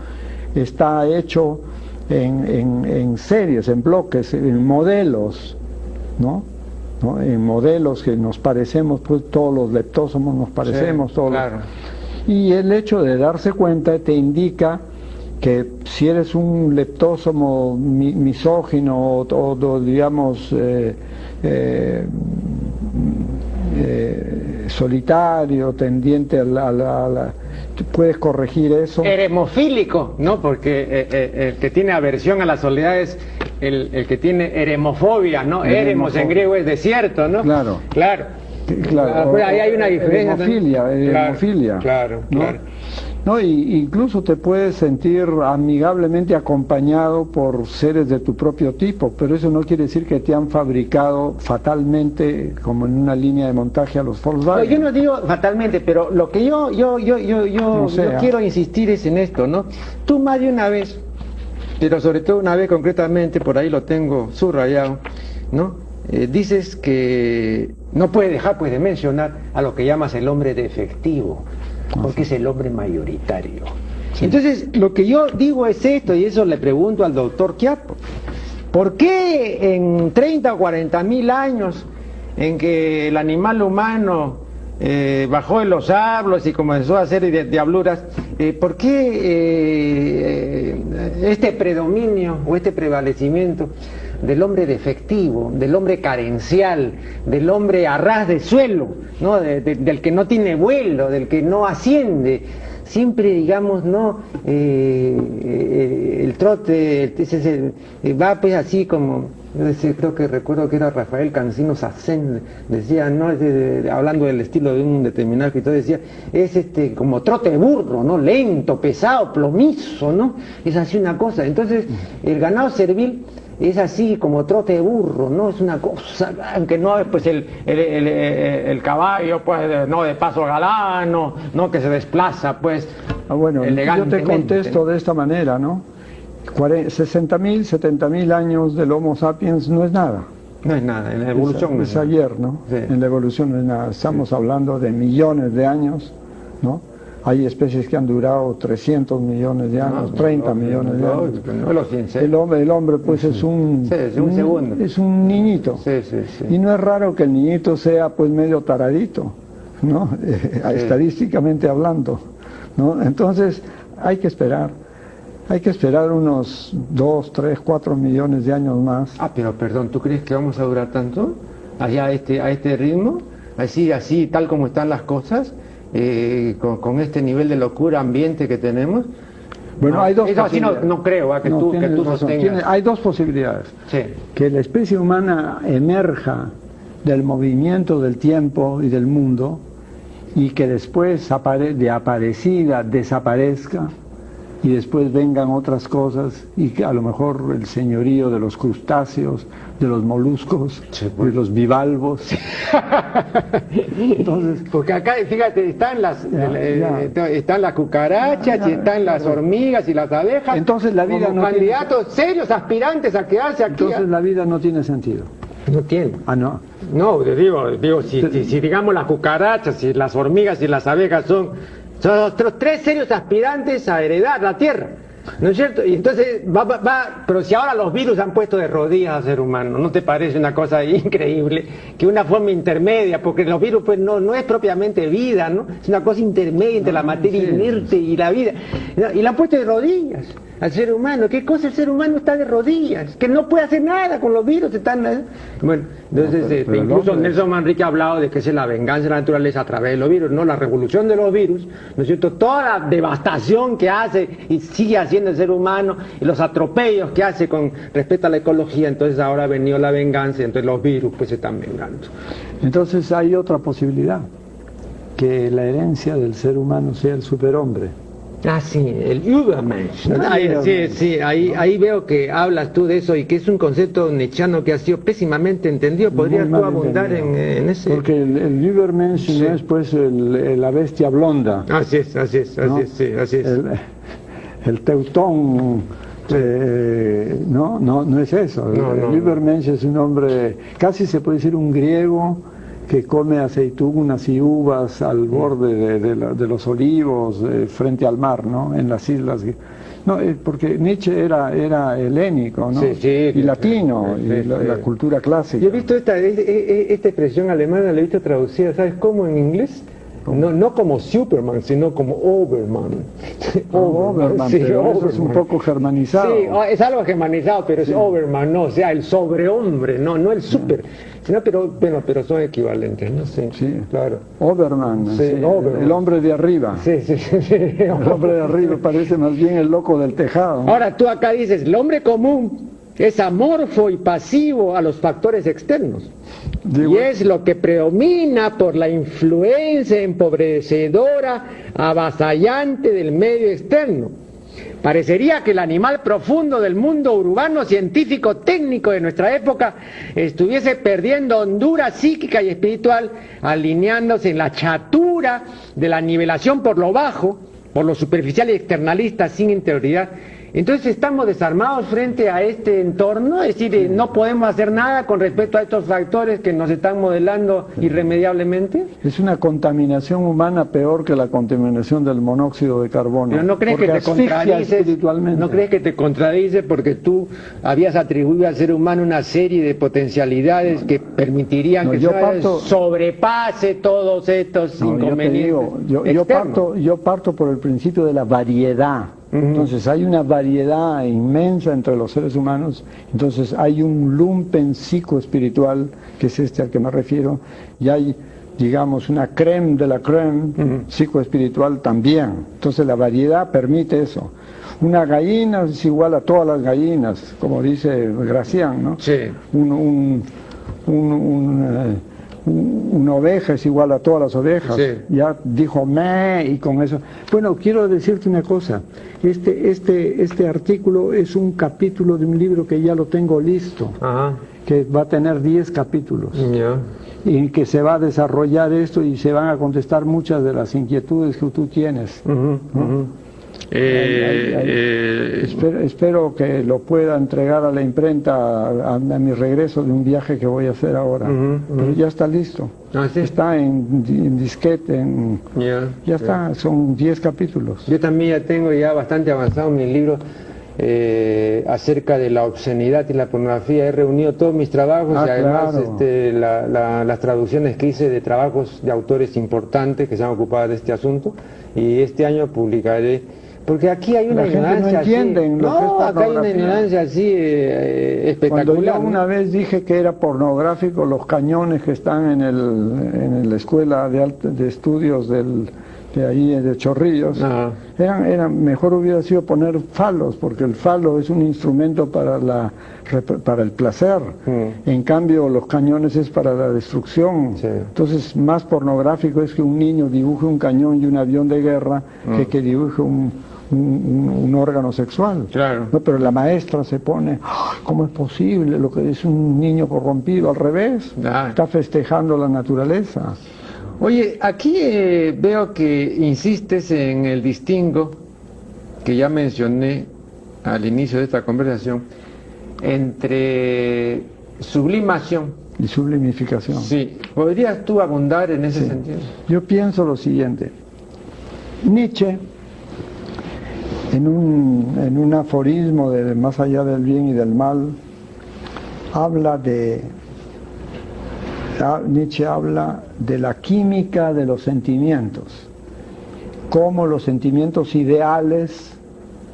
está hecho en series, en bloques, en modelos, ¿no? En modelos que nos parecemos, pues todos los leptósomos nos parecemos, todos. Claro. Y el hecho de darse cuenta te indica que si eres un leptósomo misógino o digamos solitario, tendiente puedes corregir eso. Eremofílico, ¿no? Porque el que tiene aversión a la soledad es el que tiene eremofobia, ¿no? Eremos en griego es desierto, ¿no? Claro. Claro. Claro. Ahí hay una diferencia. Hemofilia. Claro, ¿no? claro. No, y incluso te puedes sentir amigablemente acompañado por seres de tu propio tipo, pero eso no quiere decir que te han fabricado fatalmente, como en una línea de montaje a los Volkswagen. No, yo no digo fatalmente, pero lo que yo quiero insistir es en esto, ¿no? Tú más de una vez, pero sobre todo una vez concretamente, por ahí lo tengo subrayado, ¿no? Dices que no puedes dejar pues de mencionar a lo que llamas el hombre defectivo, porque es el hombre mayoritario. Sí. Entonces, lo que yo digo es esto, y eso le pregunto al doctor Quiapo. ¿Por qué en 30 o 40 mil años en que el animal humano bajó de los árboles y comenzó a hacer diabluras, ¿por qué este predominio o este prevalecimiento del hombre defectivo, del hombre carencial, del hombre a ras de suelo, ¿no? Del que no tiene vuelo, del que no asciende? Siempre, digamos, ¿no? El trote va pues así como, creo que recuerdo que era Rafael Cancino Sacén, decía, ¿no? Hablando del estilo de un determinado escritor, decía, es como trote de burro, ¿no? Lento, pesado, plomizo, ¿no? Es así una cosa. Entonces, el ganado servil es así como trote de burro, ¿no? Es una cosa, aunque no es pues el caballo, pues, no de paso galano, no que se desplaza, pues, bueno, yo te contesto de esta manera, ¿no? 60.000, 70.000 años del Homo sapiens no es nada. No es nada, en la evolución es ayer, ¿no? Sí. En la evolución no es nada. Estamos hablando de millones de años, ¿no? Hay especies que han durado 300 millones de años, 30 millones de años. El hombre pues es un segundo. Es un niñito. Sí. Y no es raro que el niñito sea pues medio taradito, ¿no? Estadísticamente hablando, ¿no? Entonces hay que esperar. Hay que esperar unos 2, 3, 4 millones de años más. Pero perdón, ¿tú crees que vamos a durar tanto? ¿Allá a este ritmo? Así, tal como están las cosas, con este nivel de locura ambiente que tenemos. Bueno, hay dos posibilidades. Así no creo que tú sostengas. Hay dos posibilidades. Sí. Que la especie humana emerja del movimiento del tiempo y del mundo y que después de aparecida desaparezca y después vengan otras cosas y que a lo mejor el señorío de los crustáceos, de los moluscos, sí, pues, de los bivalvos. Entonces, porque acá, fíjate, están las cucarachas y están las hormigas y las abejas. Entonces la vida como no candidatos serios, aspirantes a quedarse aquí. Entonces la vida no tiene sentido. No tiene. Ah, no. No, digo, si digamos las cucarachas y las hormigas y las abejas son los tres serios aspirantes a heredar la tierra, ¿no es cierto? Y entonces pero si ahora los virus han puesto de rodillas al ser humano, ¿no te parece una cosa increíble? Que una forma intermedia, porque los virus pues no es propiamente vida, ¿no? Es una cosa intermedia entre la materia inerte y la vida. Y la han puesto de rodillas al ser humano. ¿Qué cosa? El ser humano está de rodillas, que no puede hacer nada con los virus. Bueno, entonces pero incluso Nelson Manrique ha hablado de que es la venganza de la naturaleza a través de los virus, no la revolución de los virus, ¿no es cierto? Toda la devastación que hace y sigue haciendo el ser humano y los atropellos que hace con respecto a la ecología, entonces ahora ha venido la venganza y entonces los virus pues se están vengando. Entonces hay otra posibilidad, que la herencia del ser humano sea el superhombre. Ah, sí, el Übermensch. Ahí veo que hablas tú de eso y que es un concepto nietzscheano que ha sido pésimamente entendido. ¿Podrías tú abundar en ese? Porque el Übermensch no es pues la bestia blonda. Así es, ¿no? así es. El teutón, no es eso. El Übermensch es un hombre, casi se puede decir un griego, que come aceitunas y uvas al borde de los olivos, frente al mar, ¿no? En las islas. No, porque Nietzsche era helénico, ¿no? Sí, y latino, y la cultura clásica. Yo he visto esta expresión alemana, la he visto traducida, ¿sabes cómo en inglés? No como Superman, sino como Oberman. Oberman, sí, pero Oberman. Eso es un poco germanizado. Sí, es algo germanizado, pero es Oberman, no, o sea, el sobrehombre, no el super. Sino, pero son equivalentes, ¿no? Sí, claro. Oberman, Oberman. El hombre de arriba. Sí. El hombre de arriba parece más bien el loco del tejado, ¿no? Ahora tú acá dices, el hombre común es amorfo y pasivo a los factores externos. Y es lo que predomina por la influencia empobrecedora, avasallante del medio externo. Parecería que el animal profundo del mundo urbano, científico, técnico de nuestra época estuviese perdiendo hondura psíquica y espiritual, alineándose en la chatura de la nivelación por lo bajo, por lo superficial y externalista, sin interioridad. Entonces estamos desarmados frente a este entorno, es decir, no podemos hacer nada con respecto a estos factores que nos están modelando irremediablemente. Es una contaminación humana peor que la contaminación del monóxido de carbono. Pero no crees que te contradices, espiritualmente. No crees que te contradices porque tú habías atribuido al ser humano una serie de potencialidades que permitirían que sobrepase todos estos inconvenientes. Yo parto por el principio de la variedad. Entonces hay una variedad inmensa entre los seres humanos, entonces hay un lumpen psicoespiritual, que es este al que me refiero, y hay, digamos, una crème de la crème psicoespiritual también. Entonces la variedad permite eso. Una gallina es igual a todas las gallinas, como dice Gracián, ¿no? Sí. Una oveja es igual a todas las ovejas. Sí. Ya dijo me y con eso. Bueno, quiero decirte una cosa. Este artículo es un capítulo de un libro que ya lo tengo listo. Ajá. Que va a tener 10 capítulos. Yeah. Y que se va a desarrollar esto y se van a contestar muchas de las inquietudes que tú tienes. Espero que lo pueda entregar a la imprenta a mi regreso de un viaje que voy a hacer ahora. Pero ya está listo. ¿Sí? Está en disquete. Ya está, son 10 capítulos. Yo también ya tengo bastante avanzado mi libro acerca de la obscenidad y la pornografía. He reunido todos mis trabajos y además las traducciones que hice de trabajos de autores importantes que se han ocupado de este asunto. Y este año publicaré. Porque aquí hay una ignorancia así. Acá hay una ignorancia así espectacular. Cuando yo una vez dije que era pornográfico los cañones que están en la escuela de estudios del de ahí de Chorrillos, mejor hubiera sido poner falos, porque el falo es un instrumento para el placer, en cambio los cañones es para la destrucción. Entonces más pornográfico es que un niño dibuje un cañón y un avión de guerra que dibuje un órgano sexual. Claro. No, pero la maestra se pone, ¿cómo es posible? Lo que es un niño corrompido, al revés, está festejando la naturaleza. Oye, aquí veo que insistes en el distingo que ya mencioné al inicio de esta conversación entre sublimación y sublimificación. Sí, ¿podrías tú abundar en ese sentido? Yo pienso lo siguiente. Nietzsche, en un aforismo de Más allá del bien y del mal, Nietzsche habla de la química de los sentimientos, cómo los sentimientos ideales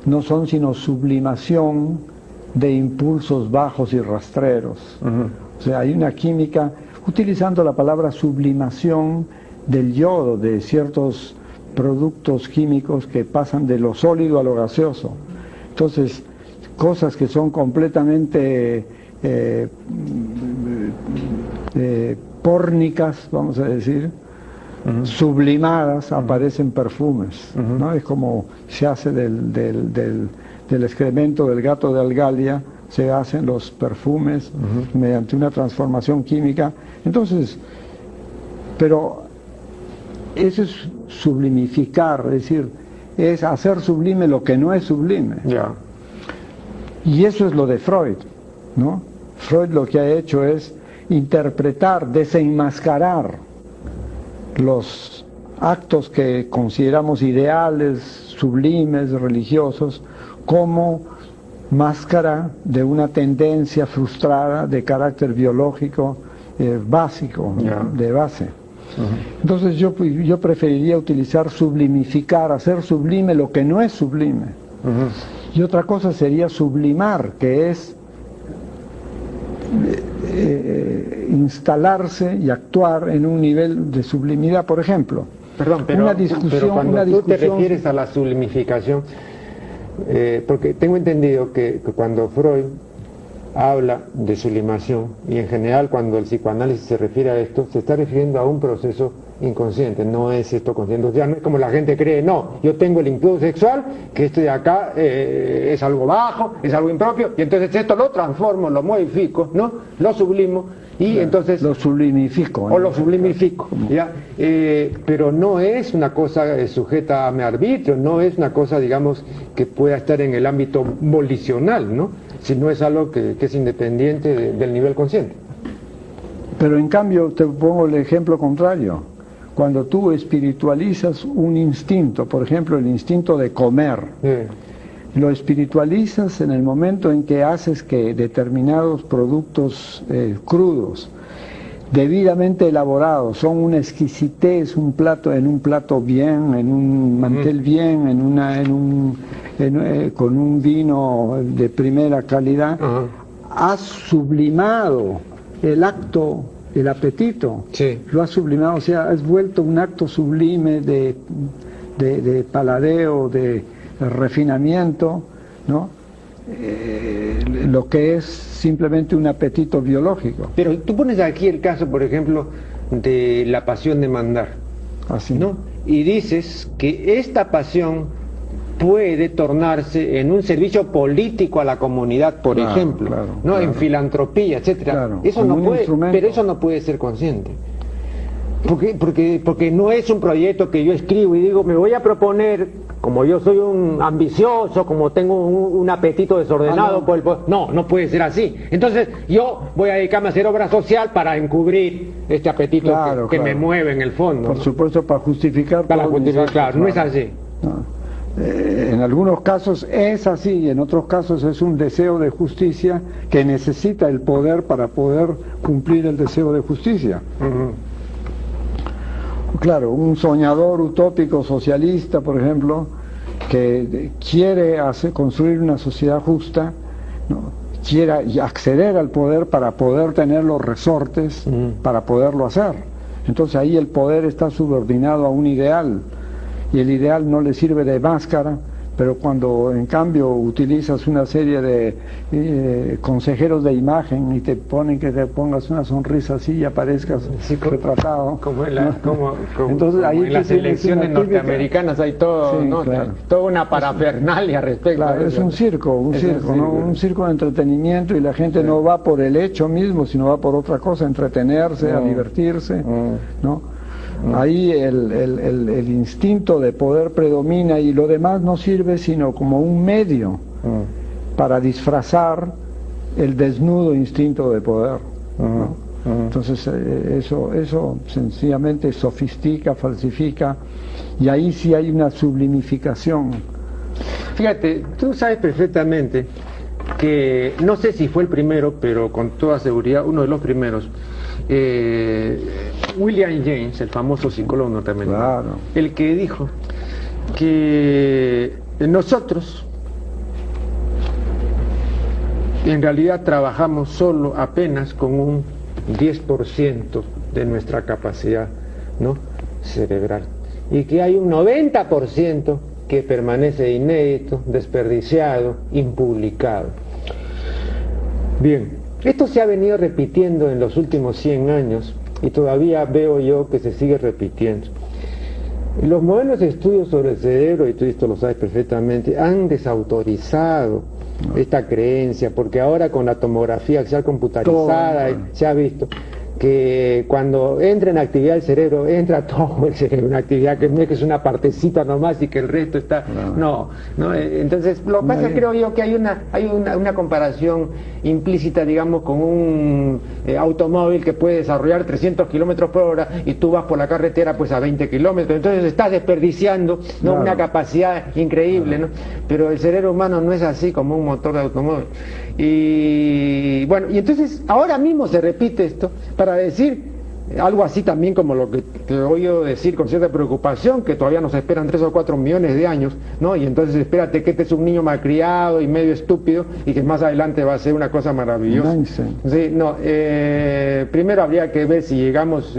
no son sino sublimación de impulsos bajos y rastreros. O sea, hay una química, utilizando la palabra sublimación del yodo, de ciertos productos químicos que pasan de lo sólido a lo gaseoso. Entonces, cosas que son completamente pórnicas, vamos a decir, sublimadas, aparecen perfumes, ¿no? Es como se hace del excremento del gato de Algalia, se hacen los perfumes mediante una transformación química. Entonces, pero eso es sublimificar, es decir, es hacer sublime lo que no es sublime. Y eso es lo de Freud, ¿no? Freud lo que ha hecho es interpretar, desenmascarar los actos que consideramos ideales, sublimes, religiosos, como máscara de una tendencia frustrada de carácter biológico básico, de base. Entonces yo preferiría utilizar sublimificar, hacer sublime lo que no es sublime. Y otra cosa sería sublimar, que es instalarse y actuar en un nivel de sublimidad. Por ejemplo, pero cuando tú te refieres a la sublimificación, porque tengo entendido que cuando Freud habla de sublimación, y en general cuando el psicoanálisis se refiere a esto, se está refiriendo a un proceso inconsciente, no es esto consciente. Ya no es como la gente cree, no, yo tengo el impulso sexual, que esto de acá es algo bajo, es algo impropio, y entonces esto lo transformo, lo modifico, ¿no? Lo sublimo, y entonces... Lo sublimifico. O lo sublimifico, ¿ya? Pero no es una cosa sujeta a mi arbitrio, no es una cosa, digamos, que pueda estar en el ámbito volicional, ¿no? Sino es algo que es independiente del nivel consciente. Pero en cambio, te pongo el ejemplo contrario. Cuando tú espiritualizas un instinto, por ejemplo el instinto de comer, lo espiritualizas en el momento en que haces que determinados productos crudos, debidamente elaborados, son una exquisitez, un plato bien, en un mantel bien, con un vino de primera calidad, has sublimado el acto, el apetito, lo has sublimado, o sea, has vuelto un acto sublime de paladeo, de refinamiento, ¿no? Lo que es simplemente un apetito biológico. Pero tú pones aquí el caso, por ejemplo, de la pasión de mandar, ¿no? Y dices que esta pasión puede tornarse en un servicio político a la comunidad, por ejemplo, ¿no? En filantropía, etcétera. Eso no puede, pero eso no puede ser consciente. Porque no es un proyecto que yo escribo y digo, me voy a proponer, como yo soy un ambicioso, como tengo un apetito desordenado, no puede ser así. Entonces yo voy a dedicarme a hacer obra social para encubrir este apetito que me mueve en el fondo. Por supuesto, para justificar. Claro, no es así. En algunos casos es así, en otros casos es un deseo de justicia que necesita el poder para poder cumplir el deseo de justicia. Claro, un soñador utópico socialista, por ejemplo, que quiere construir una sociedad justa, ¿no? Quiere acceder al poder para poder tener los resortes para poderlo hacer. Entonces ahí el poder está subordinado a un ideal. y el ideal no le sirve de máscara, pero cuando en cambio utilizas una serie de consejeros de imagen y te ponen que te pongas una sonrisa así y aparezcas retratado. Entonces, ahí en las elecciones norteamericanas hay todo, ¿no? Claro. Toda una parafernalia respecto a eso. Es un circo, ¿no? Un circo de entretenimiento, y la gente no va por el hecho mismo, sino va por otra cosa, entretenerse, a divertirse, ¿no? Ahí el instinto de poder predomina, y lo demás no sirve sino como un medio para disfrazar el desnudo instinto de poder, ¿no? Entonces eso sencillamente sofistica, falsifica, y ahí sí hay una sublimificación. Fíjate, tú sabes perfectamente que, no sé si fue el primero, pero con toda seguridad uno de los primeros, William James, el famoso psicólogo norteamericano, Claro. el que dijo que nosotros en realidad trabajamos solo apenas con un 10% de nuestra capacidad, ¿no?, cerebral, y que hay un 90% que permanece inédito, desperdiciado, impublicado. Bien, esto se ha venido repitiendo en los últimos 100 años y todavía veo yo que se sigue repitiendo. Los modernos estudios sobre el cerebro, y tú esto lo sabes perfectamente, han desautorizado esta creencia, porque ahora con la tomografía axial computarizada se ha visto que cuando entra en actividad el cerebro, entra todo el cerebro, una actividad que no es que es una partecita nomás y que el resto está... No. Entonces, lo que pasa, creo yo, que hay una comparación implícita, digamos, con un automóvil que puede desarrollar 300 kilómetros por hora y tú vas por la carretera pues a 20 kilómetros, entonces estás desperdiciando, ¿no?, una capacidad increíble, ¿no? Pero el cerebro humano no es así como un motor de automóvil. Y bueno, y entonces ahora mismo se repite esto para decir algo así también como lo que te he oído decir con cierta preocupación, que todavía nos esperan 3 o 4 millones de años, ¿no? Y entonces espérate que este es un niño malcriado y medio estúpido y que más adelante va a ser una cosa maravillosa. Sí, no, primero habría que ver si llegamos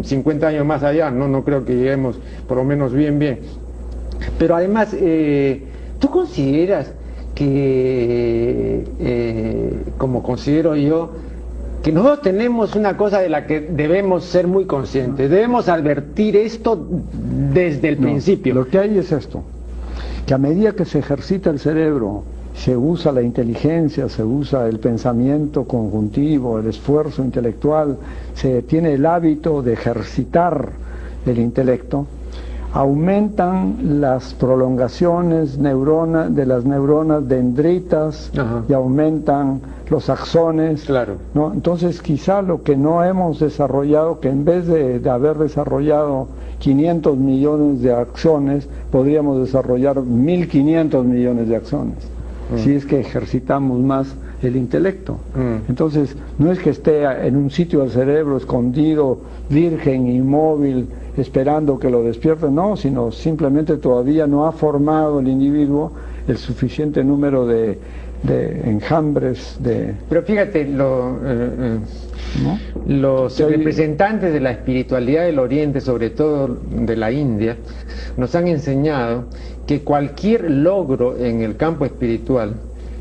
50 años más allá, no creo que lleguemos por lo menos bien. Pero además, ¿tú consideras que, como considero yo, que nosotros tenemos una cosa de la que debemos ser muy conscientes, debemos advertir esto desde el principio? Lo que hay es esto, que a medida que se ejercita el cerebro, se usa la inteligencia, se usa el pensamiento conjuntivo, el esfuerzo intelectual, se tiene el hábito de ejercitar el intelecto, aumentan las prolongaciones de las neuronas dendritas. Ajá. Y aumentan los axones. Claro. ¿No? Entonces quizá lo que no hemos desarrollado, que en vez de haber desarrollado 500 millones de axones, podríamos desarrollar 1500 millones de axones, si es que ejercitamos más el intelecto. Entonces no es que esté en un sitio del cerebro escondido, virgen, inmóvil, esperando que lo despierte, no, sino simplemente todavía no ha formado el individuo el suficiente número de enjambres de... Pero fíjate, los representantes de la espiritualidad del Oriente, sobre todo de la India, nos han enseñado que cualquier logro en el campo espiritual,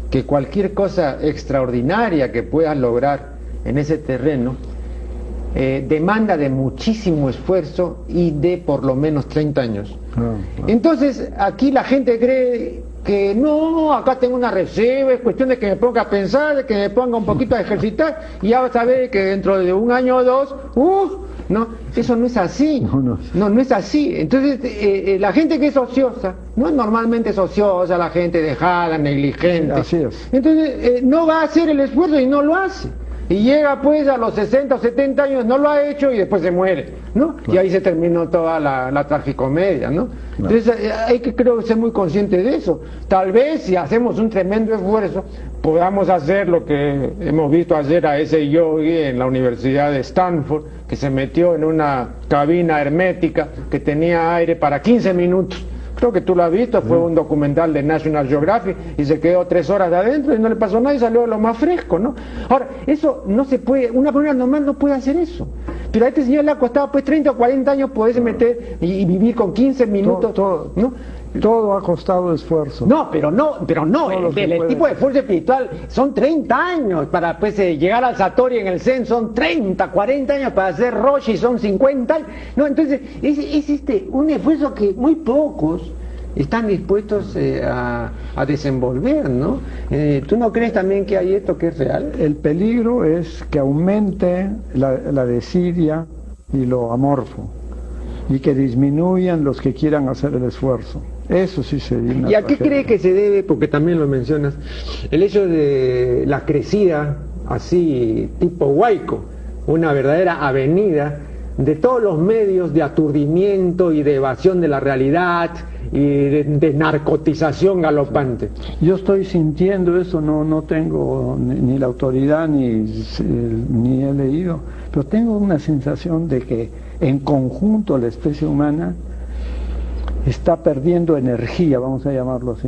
que cualquier cosa extraordinaria que puedas lograr en ese terreno, demanda de muchísimo esfuerzo y de por lo menos 30 años. Entonces aquí la gente cree que no, acá tengo una reserva, es cuestión de que me ponga a pensar, de que me ponga un poquito a ejercitar y ya vas a ver que dentro de 1 año o 2, no, eso no es así. No es así. Entonces la gente que es ociosa, no es normalmente ociosa, la gente dejada, negligente. Así es. Entonces no va a hacer el esfuerzo y no lo hace. Y llega pues a los 60 o 70 años, no lo ha hecho y después se muere, ¿no? Claro. Y ahí se terminó toda la tragicomedia, ¿no? Claro. Entonces hay que, creo, ser muy conscientes de eso. Tal vez si hacemos un tremendo esfuerzo podamos hacer lo que hemos visto ayer a ese yogi en la Universidad de Stanford, que se metió en una cabina hermética que tenía aire para 15 minutos, Creo que tú lo has visto, fue un documental de National Geographic y se quedó 3 horas de adentro y no le pasó nada y salió de lo más fresco, ¿no? Ahora, eso no se puede, una persona normal no puede hacer eso. Pero a este señor le ha costado pues 30 o 40 años poderse meter y vivir con 15 minutos, ¿no? Todo ha costado esfuerzo. No, pero el tipo de esfuerzo espiritual son 30 años para pues llegar al Satori en el Zen, son 30, 40 años para hacer Roshi, son 50 años. No, entonces es un esfuerzo que muy pocos están dispuestos a desenvolver, ¿no? ¿Tú no crees también que hay esto que es real? El peligro es que aumente la desidia y lo amorfo, y que disminuyan los que quieran hacer el esfuerzo. Eso sí sería una ¿Y a qué tragedia. crees que se debe, porque también lo mencionas, el hecho de la crecida así tipo Huayco, una verdadera avenida de todos los medios de aturdimiento y de evasión de la realidad y de narcotización galopante? Yo estoy sintiendo eso, no tengo ni la autoridad ni he leído, pero tengo una sensación de que en conjunto la especie humana está perdiendo energía, vamos a llamarlo así,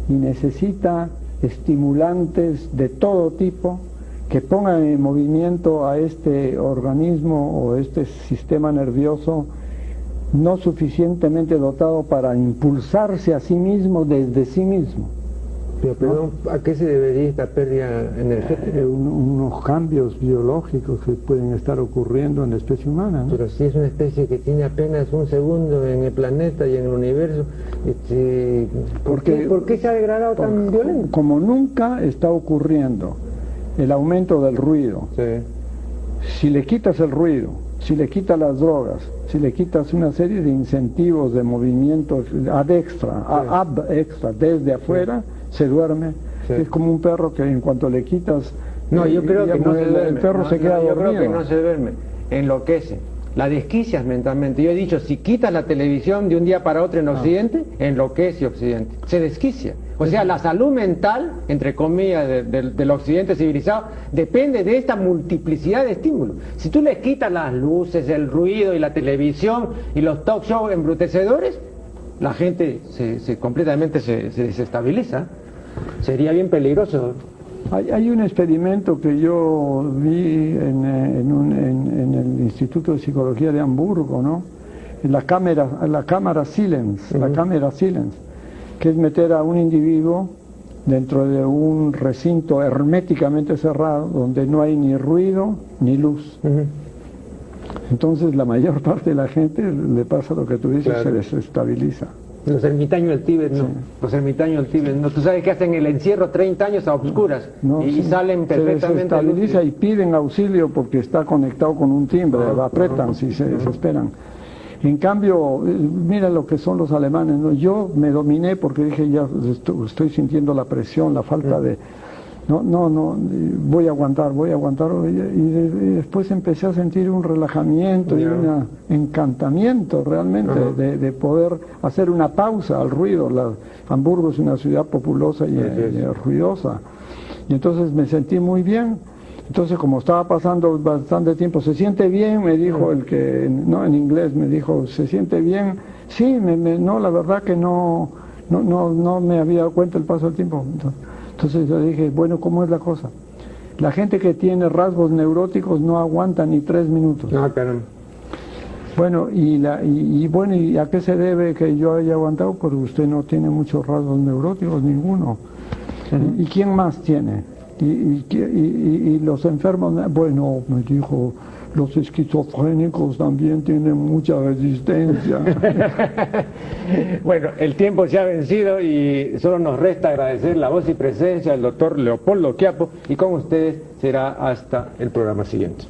y necesita estimulantes de todo tipo que pongan en movimiento a este organismo o este sistema nervioso no suficientemente dotado para impulsarse a sí mismo desde sí mismo. Pero ¿a qué se debería esta pérdida energética? Unos cambios biológicos que pueden estar ocurriendo en la especie humana, ¿no? Pero si es una especie que tiene apenas un segundo en el planeta y en el universo, ¿por qué se ha degradado tan violento? Como nunca está ocurriendo el aumento del ruido. Sí. Si le quitas el ruido, si le quitas las drogas, si le quitas una serie de incentivos de movimientos ad extra, desde afuera, se duerme. Sí. Es como un perro que en cuanto le quitas, yo creo que no se duerme. El perro se queda dormido. Yo creo que no se duerme, enloquece. La desquicias mentalmente. Yo he dicho, si quitas la televisión de un día para otro en Occidente, enloquece Occidente, se desquicia. O sea, la salud mental, entre comillas, del Occidente civilizado, depende de esta multiplicidad de estímulos. Si tú le quitas las luces, el ruido y la televisión y los talk shows embrutecedores, la gente completamente se desestabiliza. Sería bien peligroso. Hay un experimento que yo vi en el Instituto de Psicología de Hamburgo, ¿no? En la cámara Silence, la cámara Silence, que es meter a un individuo dentro de un recinto herméticamente cerrado, donde no hay ni ruido ni luz. Entonces la mayor parte de la gente le pasa lo que tú dices, claro. Se desestabiliza. Los ermitaños del Tíbet no, sí. Los ermitaños del Tíbet no. Tú sabes que hacen el encierro 30 años a obscuras y salen perfectamente. Se desestabiliza y piden auxilio porque está conectado con un timbre, apretan si se desesperan. En cambio, mira lo que son los alemanes, ¿no? Yo me dominé porque dije, ya estoy sintiendo la presión, la falta de... No, voy a aguantar, y después empecé a sentir un relajamiento y un encantamiento realmente de poder hacer una pausa al ruido. Hamburgo es una ciudad populosa y ruidosa, y entonces me sentí muy bien. Entonces, como estaba pasando bastante tiempo, ¿se siente bien? Me dijo el que, no, en inglés me dijo, ¿se siente bien? Sí, no, la verdad que no me había dado cuenta el paso del tiempo. Entonces yo dije, bueno, ¿cómo es la cosa? La gente que tiene rasgos neuróticos no aguanta ni 3 minutos. No, caramba. Bueno, ¿y a qué se debe que yo haya aguantado? Porque usted no tiene muchos rasgos neuróticos, ninguno. ¿Y quién más tiene? Y los enfermos, bueno, me dijo, los esquizofrénicos también tienen mucha resistencia. Bueno, el tiempo se ha vencido y solo nos resta agradecer la voz y presencia del doctor Leopoldo Quiapo, y con ustedes será hasta el programa siguiente.